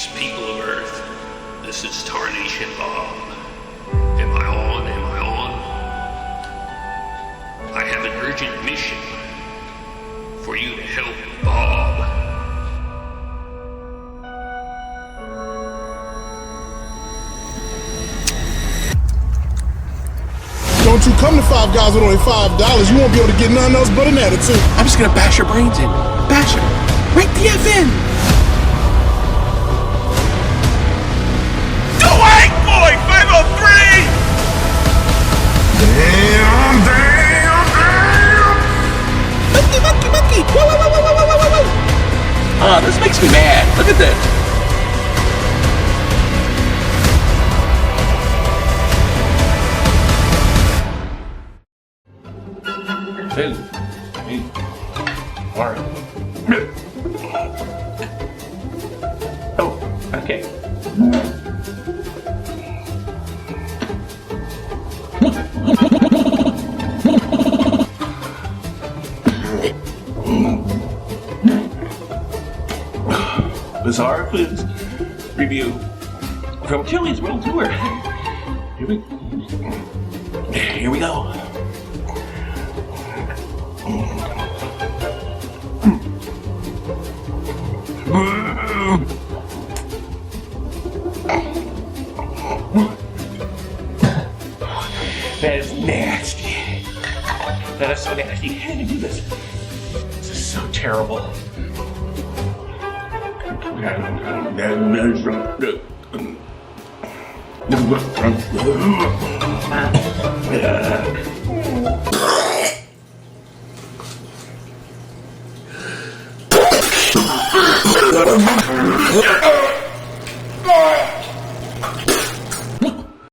Greetings, people of Earth. This is Tarnation Bob. Am I on? Am I on? I have an urgent mission for you to help Bob. Don't you come to Five Guys with only $5. You won't be able to get nothing else but an attitude. I'm just gonna bash your brains in. Bash them. Right the F in. Boy, 503! Damn. Monkey. Whoa. This makes me mad. Look at this. Hey. All right. Oh, okay. Bizarre Foods review from JoeysWorldTour. Here we go. That is nasty. That is so nasty. How did you do this? This is so terrible.